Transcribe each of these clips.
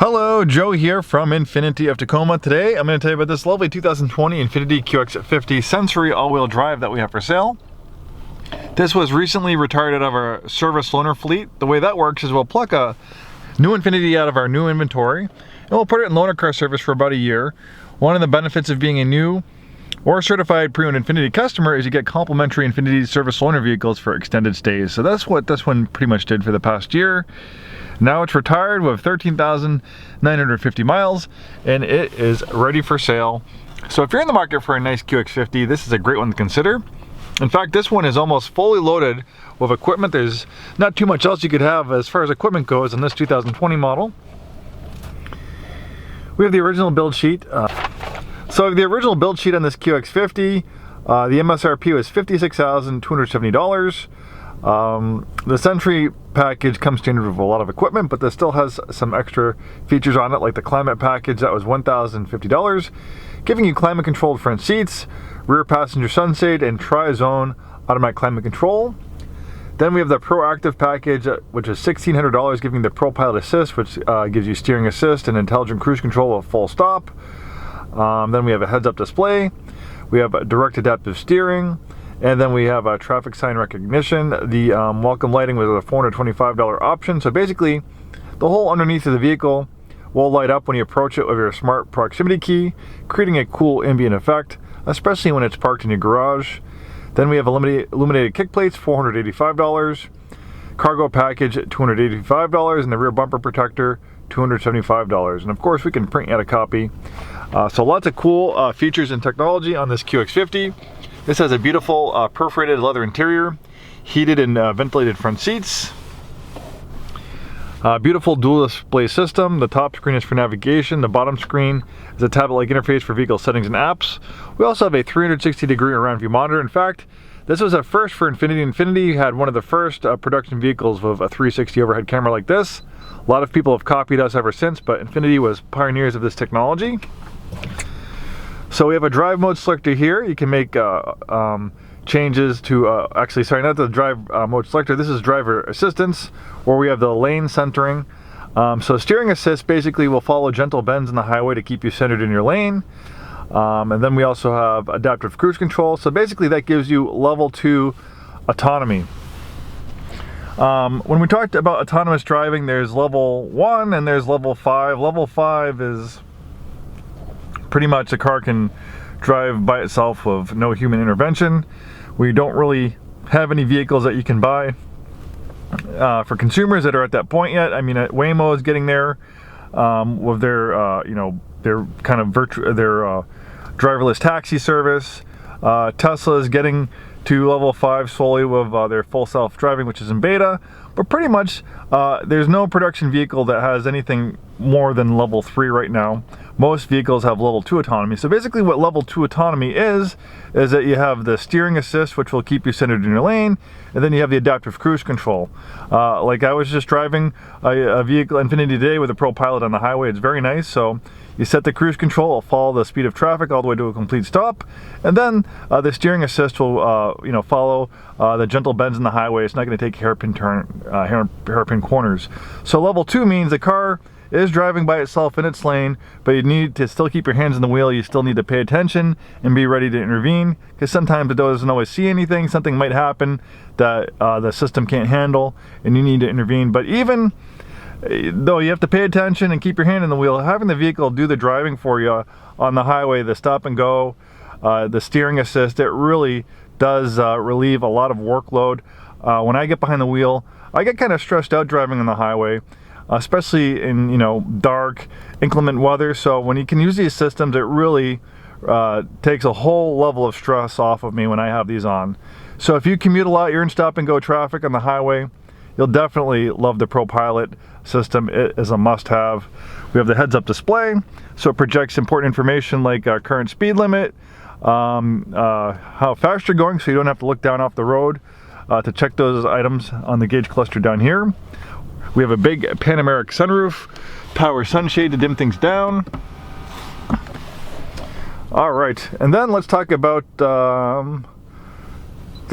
Hello, Joe here from Infiniti of Tacoma. Today I'm going to tell you about this lovely 2020 Infiniti QX50 sensory all-wheel drive that we have for sale. This was recently retired out of our service loaner fleet. The way that works is we'll pluck a new Infiniti out of our new inventory and we'll put it in loaner car service for about a year. One of the benefits of being a new or certified pre-owned Infiniti customer is you get complimentary Infiniti service loaner vehicles for extended stays. So that's what this one pretty much did for the past year. Now it's retired with 13,950 miles and it is ready for sale. So if you're in the market for a nice QX50, this is a great one to consider. In fact, this one is almost fully loaded with equipment. There's not too much else you could have as far as equipment goes on this 2020 model. We have the original build sheet. So the original build sheet on this QX50, the MSRP was $56,270. The Century package comes standard with a lot of equipment, but this still has some extra features on it, like the climate package that was $1,050, giving you climate controlled front seats, rear passenger sunshade, and tri-zone automatic climate control. Then we have the proactive package, which is $1,600, giving the Pro Pilot Assist, which gives you steering assist and intelligent cruise control with full stop. Then we have a heads-up display. We have a direct adaptive steering. And then we have a traffic sign recognition. The welcome lighting was a $425 option. So basically, the whole underneath of the vehicle will light up when you approach it with your smart proximity key, creating a cool ambient effect, especially when it's parked in your garage. Then we have illuminated kick plates, $485. Cargo package, $285. And the rear bumper protector, $275. And of course, we can print out a copy. So lots of cool features and technology on this QX50. This has a beautiful perforated leather interior, heated and ventilated front seats. Beautiful dual display system. The top screen is for navigation. The bottom screen is a tablet-like interface for vehicle settings and apps. We also have a 360-degree around view monitor. In fact, this was a first for Infiniti. Infiniti had one of the first production vehicles with a 360 overhead camera like this. A lot of people have copied us ever since, but Infiniti was pioneers of this technology. So we have a drive mode selector here. You can make changes to, actually, sorry, not the drive mode selector. This is driver assistance, where we have the lane centering. So steering assist basically will follow gentle bends in the highway to keep you centered in your lane. And then we also have adaptive cruise control. So basically that gives you level 2 autonomy. When we talked about autonomous driving, there's level 1 and there's level 5. Level 5 is pretty much the car can drive by itself with no human intervention. We don't really have any vehicles that you can buy for consumers that are at that point yet. I mean, Waymo is getting there with their, their kind of driverless taxi service. Tesla is getting to level 5 slowly with their full self-driving, which is in beta. But pretty much, there's no production vehicle that has anything more than level 3 right now. Most vehicles have level 2 autonomy. So basically what level 2 autonomy is that you have the steering assist, which will keep you centered in your lane, and then you have the adaptive cruise control. Like I was just driving a vehicle, Infiniti, today with a Pro Pilot on the highway. It's very nice. So you set the cruise control, it'll follow the speed of traffic all the way to a complete stop, and then the steering assist will, follow the gentle bends in the highway. It's not going to take hairpin corners. So level 2 means the car is driving by itself in its lane, but you need to still keep your hands on the wheel. You still need to pay attention and be ready to intervene, because sometimes it doesn't always see anything. Something might happen that the system can't handle, and you need to intervene. But even though you have to pay attention and keep your hand on the wheel, having the vehicle do the driving for you on the highway, the stop and go, the steering assist, it really does relieve a lot of workload. When I get behind the wheel, I get kind of stressed out driving on the highway, especially in dark, inclement weather. So when you can use these systems, it really takes a whole level of stress off of me when I have these on. So if you commute a lot, you're in stop and go traffic on the highway, you'll definitely love the Pro Pilot system. It is a must-have. We have the heads-up display, so it projects important information like current speed limit, how fast you're going, so you don't have to look down off the road to check those items on the gauge cluster down here. We have a big panoramic sunroof, power sunshade to dim things down. All right, and then let's talk about the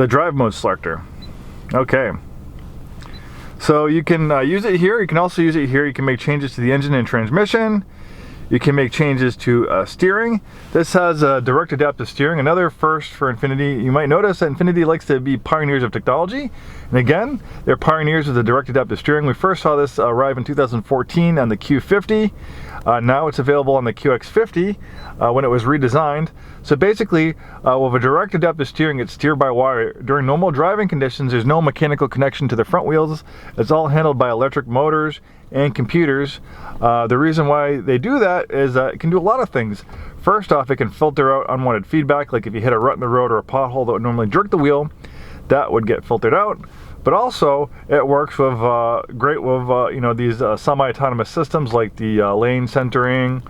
drive mode selector. Okay, So you can use it here. You can also use it here. You can make changes to the engine and transmission. You can make changes to steering. This has direct adaptive steering, another first for Infiniti. You might notice that Infiniti likes to be pioneers of technology. And again, they're pioneers of the direct adaptive steering. We first saw this arrive in 2014 on the Q50. Now it's available on the QX50 when it was redesigned. So basically, with a direct adaptive steering, it's steered by wire. During normal driving conditions, there's no mechanical connection to the front wheels. It's all handled by electric motors and computers. The reason why they do that is it can do a lot of things. First off, it can filter out unwanted feedback, like if you hit a rut in the road or a pothole that would normally jerk the wheel, that would get filtered out. But also, it works with great with you know, these semi-autonomous systems like the lane centering,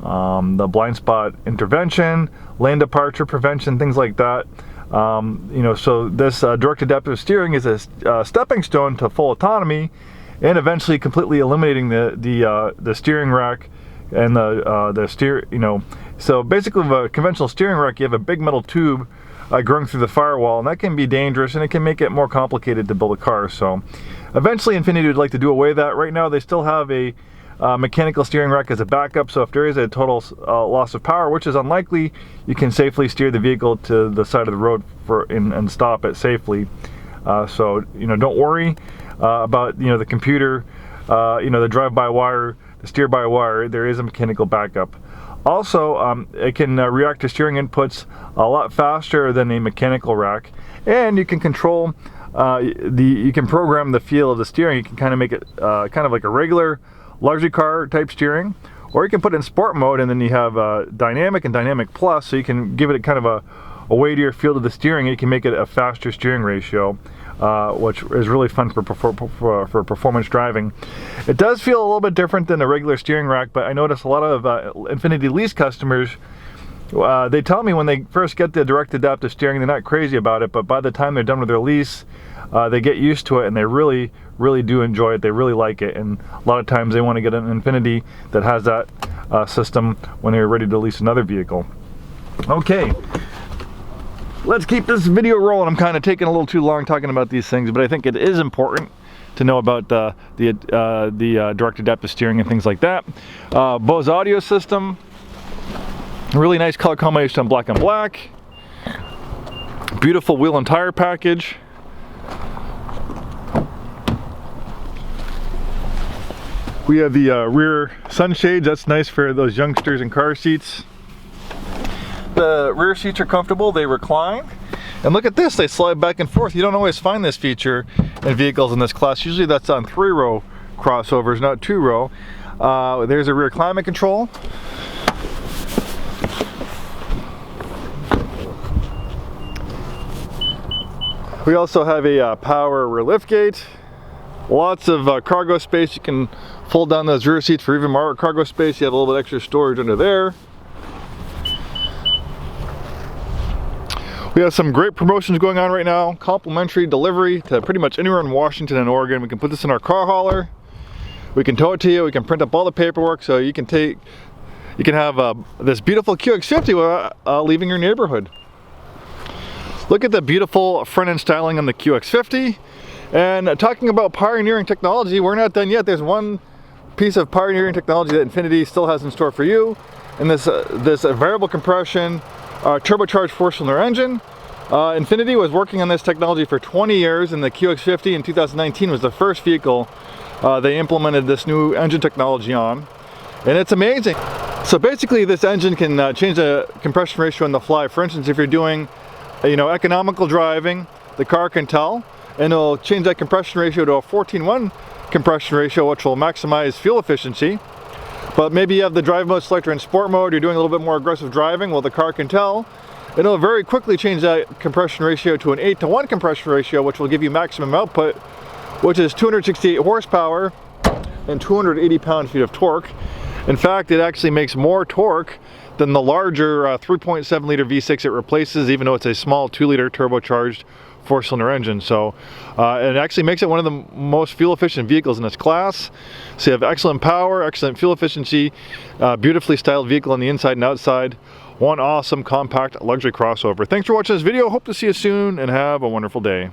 the blind spot intervention, lane departure prevention, things like that. You know, so this direct adaptive steering is a stepping stone to full autonomy, and eventually completely eliminating the steering rack and the steer. You know, so basically with a conventional steering rack, you have a big metal tube growing through the firewall, and that can be dangerous, and it can make it more complicated to build a car. So eventually Infiniti would like to do away with that. Right now they still have a mechanical steering rack as a backup, so if there is a total loss of power, which is unlikely, you can safely steer the vehicle to the side of the road and stop it safely. So you know, don't worry about, you know, the computer, you know, the drive-by-wire, the steer-by-wire. There is a mechanical backup. Also, it can react to steering inputs a lot faster than a mechanical rack, and you can control you can program the feel of the steering. You can kind of make it kind of like a regular luxury car type steering, or you can put it in sport mode, and then you have dynamic and dynamic plus, so you can give it kind of a weightier feel to the steering. You can make it a faster steering ratio, which is really fun for performance driving. It does feel a little bit different than a regular steering rack, but I notice a lot of Infiniti lease customers, they tell me when they first get the direct adaptive steering, they're not crazy about it, but by the time they're done with their lease, they get used to it, and they really do enjoy it. They really like it, and a lot of times they want to get an Infiniti that has that system when they're ready to lease another vehicle. Okay, let's keep this video rolling. I'm kind of taking a little too long talking about these things, but I think it is important to know about the direct adaptive steering and things like that. Bose audio system, really nice color combination on black and black. Beautiful wheel and tire package. We have the rear sunshades. That's nice for those youngsters in car seats. The rear seats are comfortable, they recline. And look at this, they slide back and forth. You don't always find this feature in vehicles in this class. Usually that's on 3-row crossovers, not 2-row. There's a rear climate control. We also have a power rear liftgate. Lots of cargo space. You can fold down those rear seats for even more cargo space. You have a little bit extra storage under there. We have some great promotions going on right now. Complimentary delivery to pretty much anywhere in Washington and Oregon. We can put this in our car hauler. We can tow it to you. We can print up all the paperwork, so you can have this beautiful QX50 without leaving your neighborhood. Look at the beautiful front end styling on the QX50. And talking about pioneering technology, we're not done yet. There's one piece of pioneering technology that Infiniti still has in store for you, and this variable compression turbocharged 4-cylinder engine. Infiniti was working on this technology for 20 years, and the QX50 in 2019 was the first vehicle they implemented this new engine technology on, and it's amazing. So basically this engine can change the compression ratio on the fly. For instance, if you're doing economical driving, the car can tell, and it'll change that compression ratio to a 14:1 compression ratio, which will maximize fuel efficiency. But maybe you have the drive mode selector in sport mode, you're doing a little bit more aggressive driving, well, the car can tell. It'll very quickly change that compression ratio to an 8:1 compression ratio, which will give you maximum output, which is 268 horsepower and 280 pound-feet of torque. In fact, it actually makes more torque than the larger 3.7 liter V6 it replaces, even though it's a small 2-liter turbocharged 4-cylinder engine. So it actually makes it one of the most fuel efficient vehicles in its class. So you have excellent power, excellent fuel efficiency, beautifully styled vehicle on the inside and outside. One awesome compact luxury crossover. Thanks for watching this video. Hope to see you soon, and have a wonderful day.